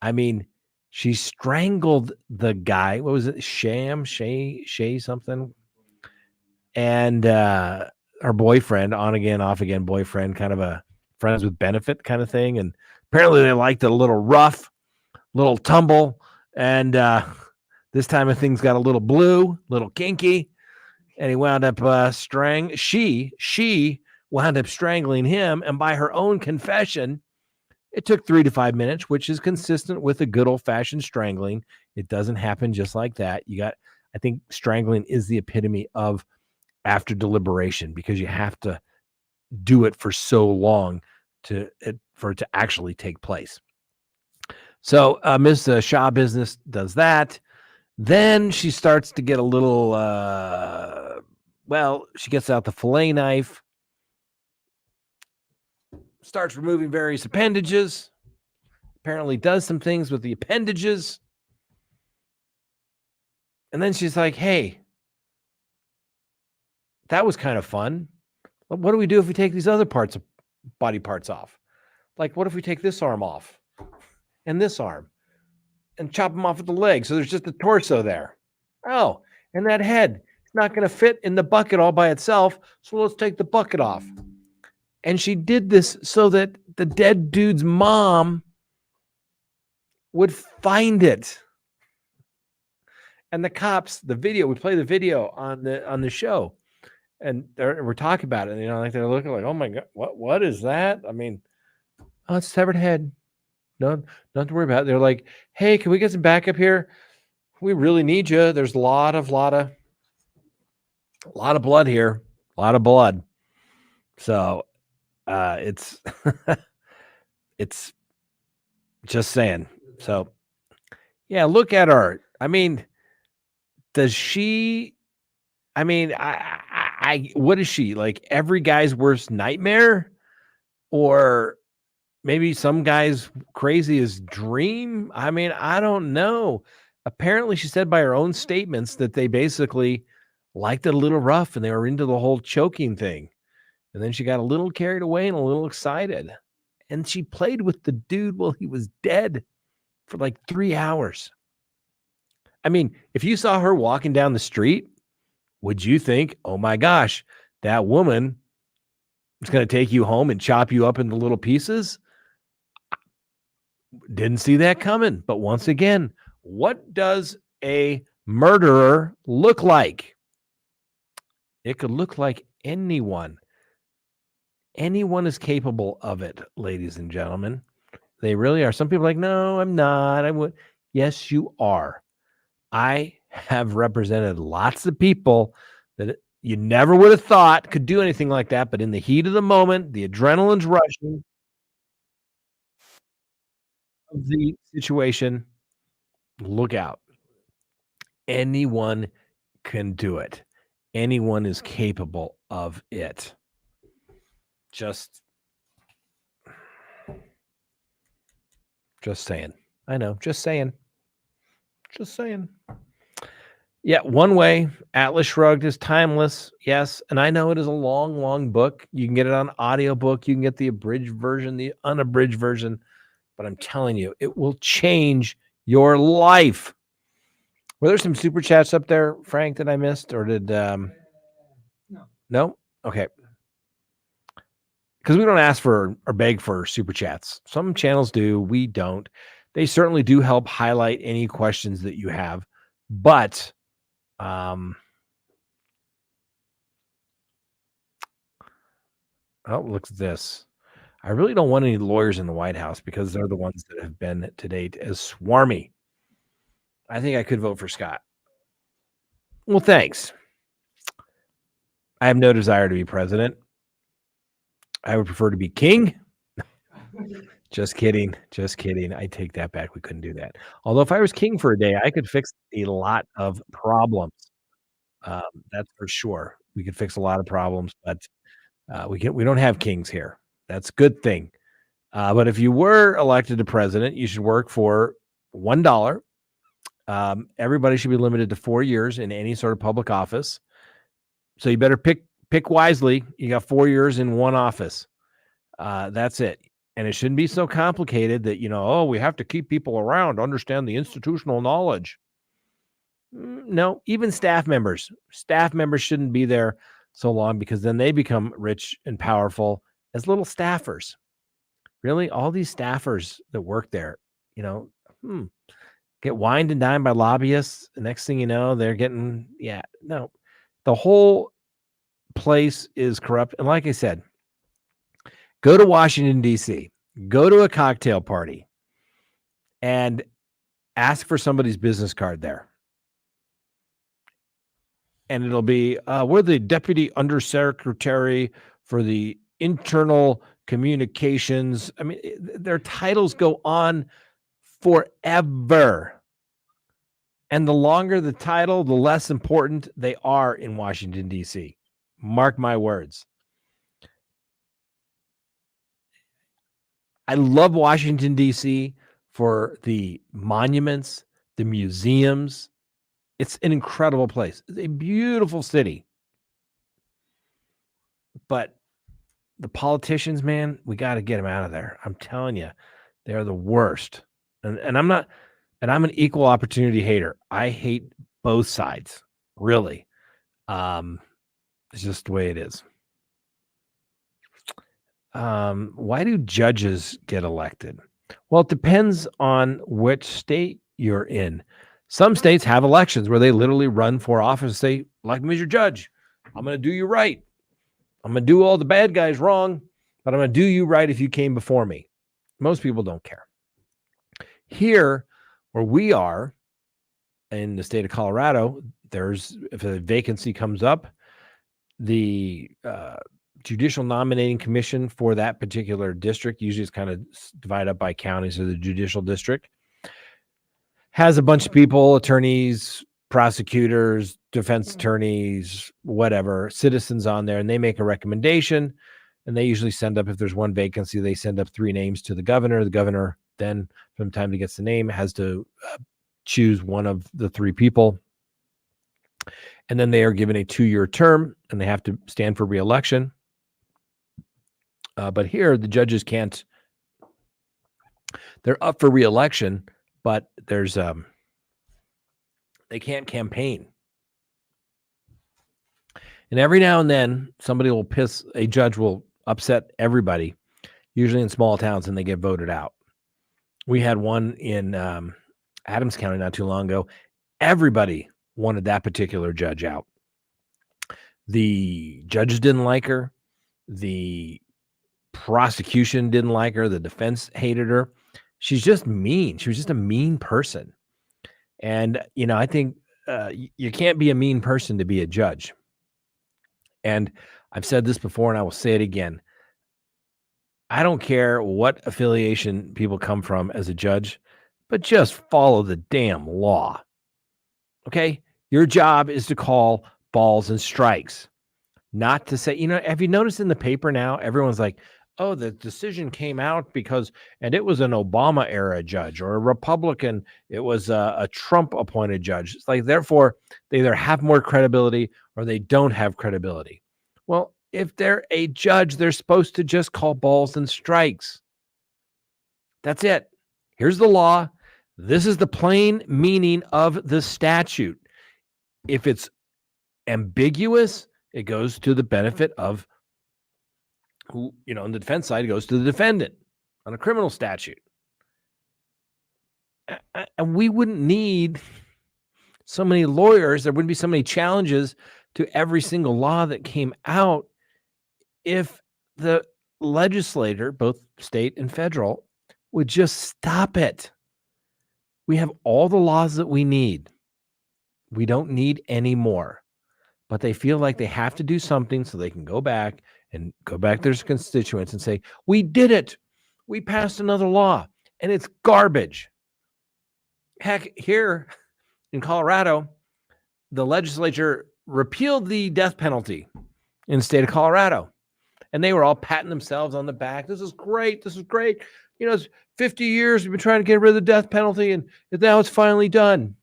I mean, she strangled the guy. What was it? Shay something. And her boyfriend, on again, off again boyfriend, kind of a friends with benefit kind of thing. And apparently they liked it a little rough, little tumble. And this time things got a little blue, little kinky. And he wound up she wound up strangling him. And by her own confession, it took 3 to 5 minutes, which is consistent with a good old-fashioned strangling. It doesn't happen just like that. I think strangling is the epitome of after deliberation, because you have to do it for so long for it to actually take place. So Ms. Shaw business does that. Then she starts to get a little, she gets out the fillet knife, starts removing various appendages, apparently does some things with the appendages. And then she's like, hey, that was kind of fun. What do we do if we take these other body parts off? Like, what if we take this arm off and this arm and chop them off at the leg? So there's just a torso there. Oh, and that head, it's not going to fit in the bucket all by itself. So let's take the bucket off. And she did this so that the dead dude's mom would find it. And the cops, we play the video on the show, and we're talking about it. And, they're looking like, oh my God, what is that? I mean, oh, it's severed head. No, nothing to worry about. They're like, hey, can we get some backup here? We really need you. There's a lot of blood here, a lot of blood. So it's just saying, So, yeah, look at her. I mean, does she? I mean, what is she like? Every guy's worst nightmare, or maybe some guy's craziest dream? I mean, I don't know. Apparently, she said by her own statements that they basically liked it a little rough and they were into the whole choking thing. And then she got a little carried away and a little excited. And she played with the dude while he was dead for like 3 hours. I mean, if you saw her walking down the street, would you think, oh my gosh, that woman is going to take you home and chop you up into little pieces? Didn't see that coming. But once again, what does a murderer look like? It could look like anyone. Anyone is capable of it, ladies and gentlemen. They really are. Some people are like, no, I'm not. I would. Yes, you are. I have represented lots of people that you never would have thought could do anything like that. But in the heat of the moment, the adrenaline's rushing of the situation, look out. Anyone can do it. Anyone is capable of it. Just saying. I know. Just saying. Just saying. Yeah, One Way, Atlas Shrugged is timeless. Yes, and I know it is a long, long book. You can get it on audiobook. You can get the abridged version, the unabridged version. But I'm telling you, it will change your life. Were there some super chats up there, Frank, that I missed? Or did No. No? Okay. Because we don't ask for or beg for super chats. Some channels do. We don't. They certainly do help highlight any questions that you have. But oh, look at this. I really don't want any lawyers in the White House because they're the ones that have been to date as swarmy. I think I could vote for Scott. Well, thanks. I have no desire to be president. I would prefer to be king. Just kidding. Just kidding. I take that back. We couldn't do that. Although if I was king for a day, I could fix a lot of problems. That's for sure. We could fix a lot of problems, but we don't have kings here. That's a good thing. But if you were elected to president, you should work for $1. Everybody should be limited to 4 years in any sort of public office. So you better pick wisely. You got 4 years in one office. That's it. And it shouldn't be so complicated that, we have to keep people around, understand the institutional knowledge. No, even staff members shouldn't be there so long because then they become rich and powerful as little staffers. Really, all these staffers that work there, get wined and dined by lobbyists. The next thing you know, they're getting, no, the whole place is corrupt. And like I said, go to Washington, D.C., go to a cocktail party and ask for somebody's business card there. And it'll be, we're the deputy undersecretary for the internal communications. I mean, their titles go on forever. And the longer the title, the less important they are in Washington, D.C. Mark my words. I love Washington, D.C. for the monuments, the museums. It's an incredible place. It's a beautiful city. But the politicians, man, we got to get them out of there. I'm telling you, they're the worst. And I'm not, and I'm an equal opportunity hater. I hate both sides, really. It's just the way it is. Why do judges get elected? Well, it depends on which state you're in. Some states have elections where they literally run for office and say, elect me as your judge. I'm going to do you right. I'm going to do all the bad guys wrong, but I'm going to do you right if you came before me. Most people don't care. Here, where we are in the state of Colorado, if a vacancy comes up, the judicial nominating commission for that particular district, usually it's kind of divided up by counties or the judicial district, has a bunch of people, attorneys, prosecutors, defense attorneys, whatever, citizens on there, and they make a recommendation. And they usually send up, if there's one vacancy, they send up 3 names to the governor. The governor then, from the time he gets the name, has to choose one of the 3 people. And then they are given a 2-year term, and they have to stand for re-election. But here, the judges can't. They're up for re-election, but there's they can't campaign. And every now and then, a judge will upset everybody, usually in small towns, and they get voted out. We had one in Adams County not too long ago. Everybody wanted that particular judge out. The judges didn't like her. The prosecution didn't like her. The defense hated her. She's just mean. She was just a mean person. And, I think you can't be a mean person to be a judge. And I've said this before, and I will say it again. I don't care what affiliation people come from as a judge, but just follow the damn law. Okay? Your job is to call balls and strikes, not to say, have you noticed in the paper now, everyone's like, oh, the decision came out and it was an Obama era judge or a Republican. It was a Trump appointed judge. It's like, therefore, they either have more credibility or they don't have credibility. Well, if they're a judge, they're supposed to just call balls and strikes. That's it. Here's the law. This is the plain meaning of the statute. If it's ambiguous, it goes to the benefit of who, on the defense side, it goes to the defendant on a criminal statute. And we wouldn't need so many lawyers. There wouldn't be so many challenges to every single law that came out if the legislator, both state and federal, would just stop it. We have all the laws that we need. We don't need any more. But they feel like they have to do something so they can go back to their constituents and say, we did it. We passed another law, and it's garbage. Heck, here in Colorado, the legislature repealed the death penalty in the state of Colorado. And they were all patting themselves on the back. This is great. This is great. It's 50 years we've been trying to get rid of the death penalty, and now it's finally done.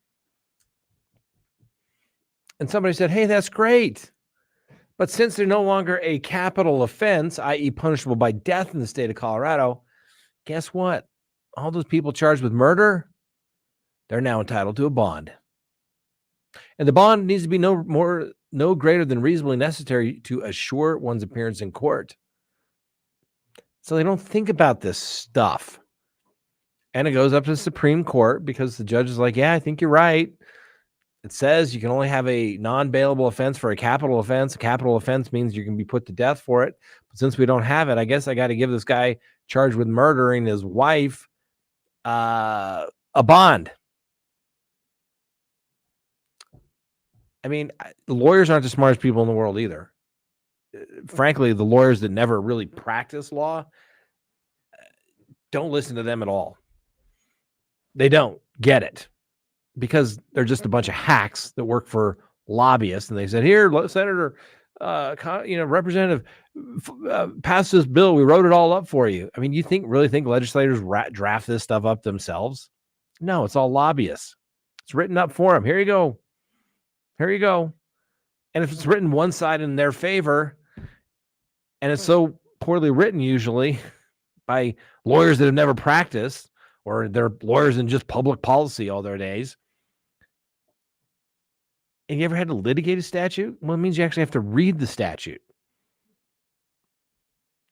And somebody said, hey, that's great. But since they're no longer a capital offense, i.e. punishable by death in the state of Colorado, guess what? All those people charged with murder, they're now entitled to a bond. And the bond needs to be no greater than reasonably necessary to assure one's appearance in court. So they don't think about this stuff. And it goes up to the Supreme Court because the judge is like, yeah, I think you're right. It says you can only have a non-bailable offense for a capital offense. A capital offense means you can be put to death for it. But since we don't have it, I guess I got to give this guy charged with murdering his wife a bond. I mean, the lawyers aren't the smartest people in the world either. Frankly, the lawyers that never really practice law, don't listen to them at all. They don't get it because they're just a bunch of hacks that work for lobbyists. And they said, here, Senator, Representative, pass this bill. We wrote it all up for you. I mean, you really think legislators draft this stuff up themselves? No, it's all lobbyists. It's written up for them. Here you go. Here you go. And if it's written one side in their favor, and it's so poorly written usually by lawyers that have never practiced, or they're lawyers in just public policy all their days. And you ever had to litigate a statute? Well, it means you actually have to read the statute.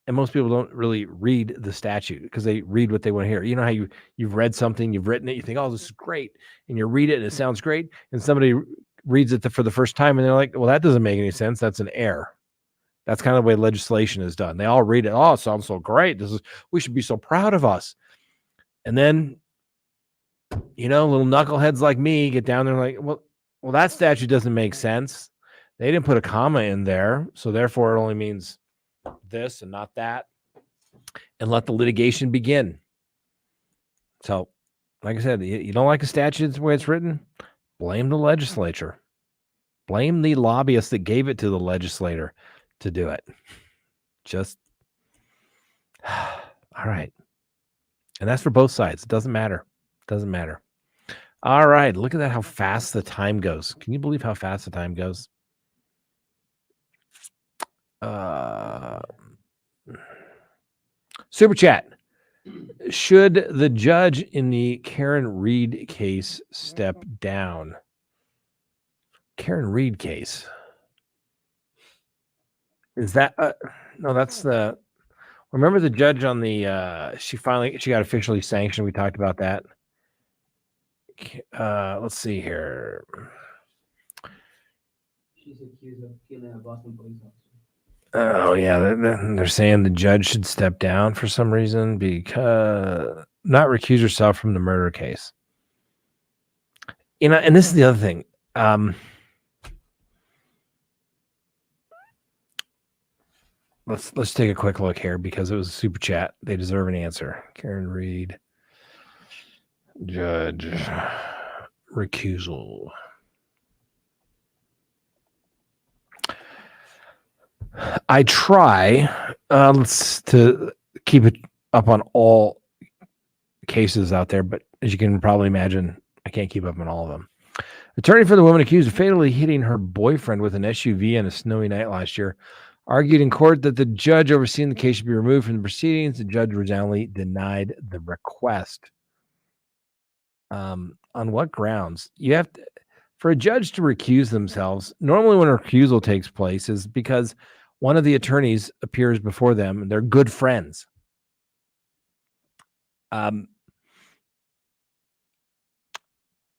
And most people don't really read the statute because they read what they want to hear. You know how you've read something, you've written it, you think, oh, this is great. And you read it and it sounds great. And somebody reads it for the first time and they're like, well, that doesn't make any sense. That's an error. That's kind of the way legislation is done. They all read it. Oh, it sounds so great. We should be so proud of us. And then, little knuckleheads like me get down there and like, well, that statute doesn't make sense. They didn't put a comma in there. So therefore it only means this and not that. And let the litigation begin. So Like I said, you don't like a statute the way it's written? Blame the legislature. Blame the lobbyist that gave it to the legislator to do it. Just all right. And that's for both sides. It doesn't matter. Doesn't matter. All right. Look at that, how fast the time goes. Can you believe how fast the time goes? Super chat. Should the judge in the Karen Reed case step down? Karen Reed case. Is that no, that's the remember the judge on the she got officially sanctioned. We talked about that. Let's see here. She's accused of killing a Boston police officer. Oh yeah, they're saying the judge should step down for some reason because not recuse herself from the murder case. You know, and this is the other thing. Let's take a quick look here because it was a super chat. They deserve an answer. Karen Reed, judge, recusal. I try to keep it up on all cases out there, but as you can probably imagine, I can't keep up on all of them. Attorney for the woman accused of fatally hitting her boyfriend with an SUV on a snowy night last year argued in court that the judge overseeing the case should be removed from the proceedings. The judge resoundingly denied the request. On what grounds? You have to, for a judge to recuse themselves, normally when a recusal takes place is because one of the attorneys appears before them and they're good friends. I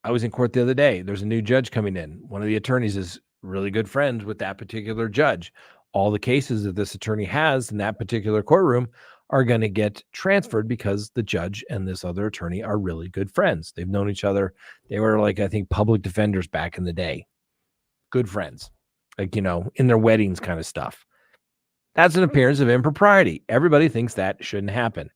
was in court the other day. There's a new judge coming in. One of the attorneys is really good friends with that particular judge. All the cases that this attorney has in that particular courtroom are going to get transferred because the judge and this other attorney are really good friends. They've known each other. They were like, I think, public defenders back in the day. Good friends, like, you know, in their weddings kind of stuff. That's an appearance of impropriety. Everybody thinks that shouldn't happen.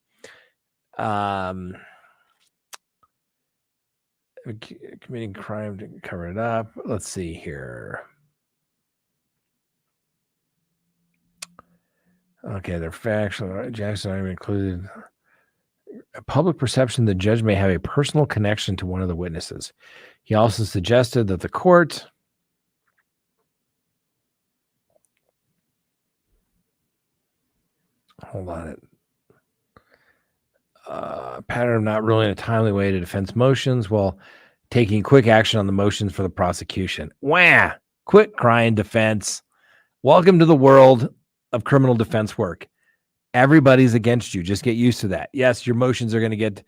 Committing crime to cover it up. Let's see here. Okay, they're factual. Jackson I included a public perception the judge may have a personal connection to one of the witnesses. He also suggested that the court pattern of not ruling a timely way to defense motions while taking quick action on the motions for the prosecution. Wah! Quick crying defense. Welcome to the world of criminal defense work. Everybody's against you. Just get used to that. Yes, your motions are going to get,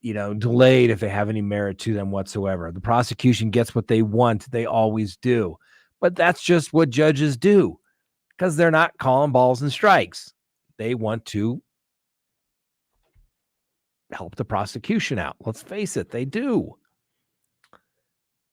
delayed if they have any merit to them whatsoever. The prosecution gets what they want. They always do. But that's just what judges do because they're not calling balls and strikes. They want to help the prosecution out. Let's face it, they do.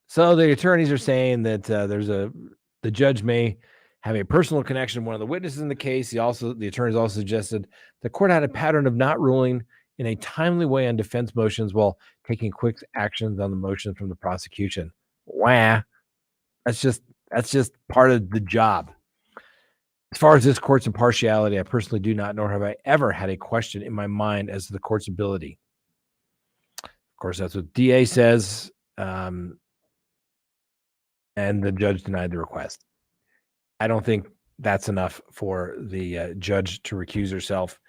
So the attorneys are saying that the judge may have a personal connection to one of the witnesses in the case. The attorneys also suggested the court had a pattern of not ruling in a timely way on defense motions while taking quick actions on the motions from the prosecution. Wah. That's just part of the job. As far as this court's impartiality, I personally do not, nor have I ever had a question in my mind as to the court's ability. Of course, that's what DA says. And the judge denied the request. I don't think that's enough for the judge to recuse herself.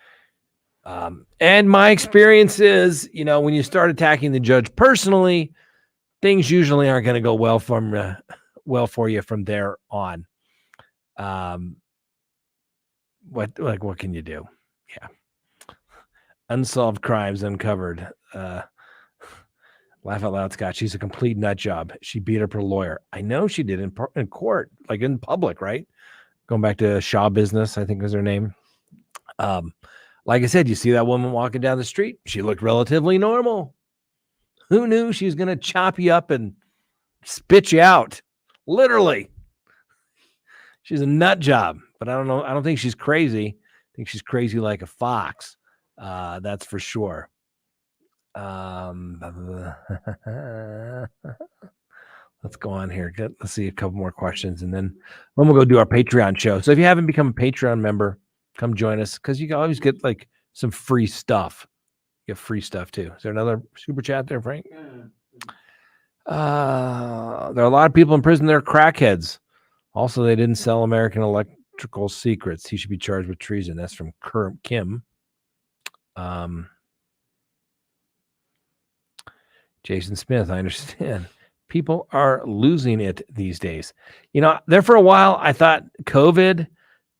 And my experience is, when you start attacking the judge personally, things usually aren't going to go well for you from there on. What can you do? Yeah. Unsolved crimes uncovered. Laugh out loud, Scott. She's a complete nut job. She beat up her lawyer. I know she did in court, like in public, right? Going back to Shaw Business, I think was her name. Like I said, you see that woman walking down the street. She looked relatively normal. Who knew she was going to chop you up and spit you out? Literally. She's a nut job, but I don't know. I don't think she's crazy. I think she's crazy like a fox. That's for sure. Let's go on here. Let's see a couple more questions, and then we'll go do our Patreon show. So if you haven't become a Patreon member, come join us because you can always get like some free stuff. You get free stuff too. Is there another super chat there, Frank? There are a lot of people in prison that are crackheads. Also, they didn't sell American electrical secrets. He should be charged with treason. That's from Kim. Jason Smith, I understand. People are losing it these days. You know, there for a while, I thought COVID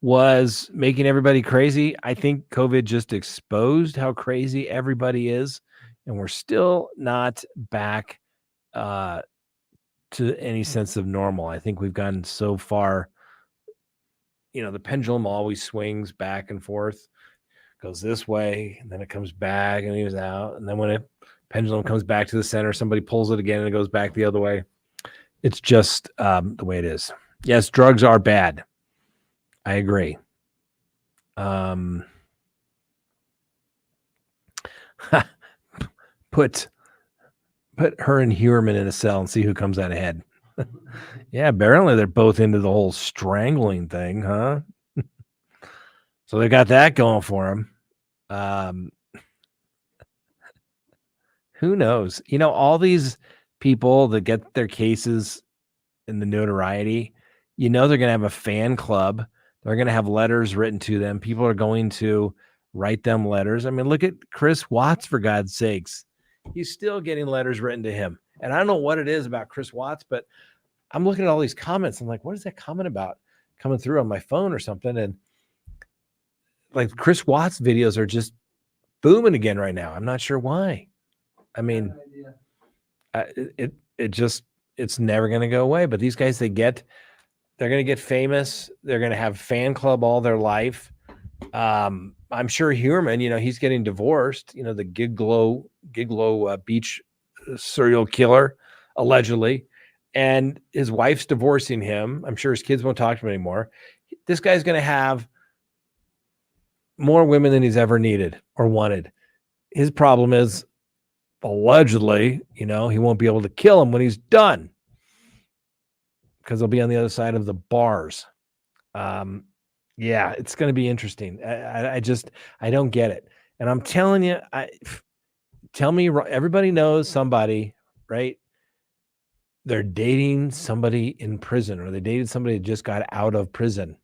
was making everybody crazy. I think COVID just exposed how crazy everybody is, and we're still not back to any sense of normal. I think we've gotten so far. You know, the pendulum always swings back and forth, goes this way, and then it comes back and goes out. And then when it pendulum comes back to the center, somebody pulls it again and it goes back the other way. It's just the way it is. Yes, drugs are bad. I agree. Put her and Huerman in a cell and see who comes out ahead. Yeah, apparently they're both into the whole strangling thing, huh? So they got that going for them. Who knows? You know, all these people that get their cases in the notoriety, you know, they're going to have a fan club. They're going to have letters written to them. People are going to write them letters. I mean, look at Chris Watts, for God's sakes. He's still getting letters written to him. And I don't know what it is about Chris Watts, but I'm looking at all these comments. I'm like, what is that comment about coming through on my phone or something? And like Chris Watts videos are just booming again right now. I'm not sure why. I mean, it's never going to go away. But these guys, they're going to get famous. They're going to have fan club all their life. I'm sure Huerman, you know, he's getting divorced. You know, the Gigolo beach serial killer, allegedly, and his wife's divorcing him. I'm sure his kids won't talk to him anymore. This guy's going to have more women than he's ever needed or wanted. His problem is, allegedly, you know, he won't be able to kill him when he's done because he'll be on the other side of the bars. Yeah, it's going to be interesting. I don't get it. And I'm telling you, everybody knows somebody, right? They're dating somebody in prison, or they dated somebody that just got out of prison.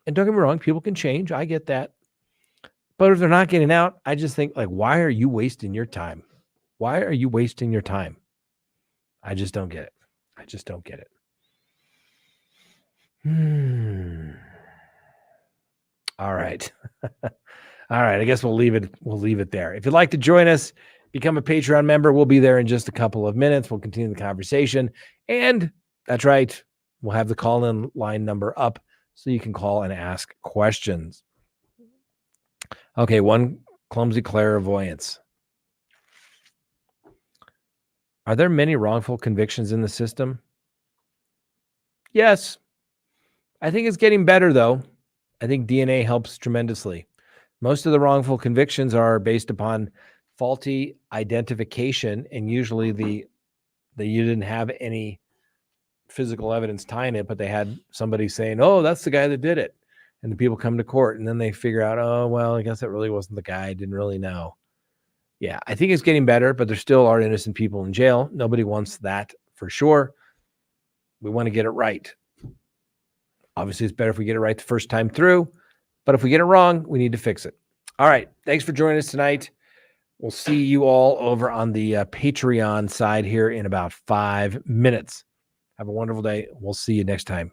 And don't get me wrong, people can change. I get that. But if they're not getting out, I just think, like, why are you wasting your time? Why are you wasting your time? I just don't get it. I just don't get it. All right. All right. I guess we'll leave it there. If you'd like to join us, become a Patreon member. We'll be there in just a couple of minutes. We'll continue the conversation. And that's right, we'll have the call-in line number up so you can call and ask questions. Okay, one clumsy clairvoyance. Are there many wrongful convictions in the system? Yes. I think it's getting better, though. I think DNA helps tremendously. Most of the wrongful convictions are based upon faulty identification, and usually you didn't have any physical evidence tying it, but they had somebody saying, oh, that's the guy that did it. And the people come to court, and then they figure out, oh, well, I guess that really wasn't the guy. I didn't really know. Yeah, I think it's getting better, but there still are innocent people in jail. Nobody wants that for sure. We want to get it right. Obviously, it's better if we get it right the first time through, but if we get it wrong, we need to fix it. All right. Thanks for joining us tonight. We'll see you all over on the Patreon side here in about 5 minutes. Have a wonderful day. We'll see you next time.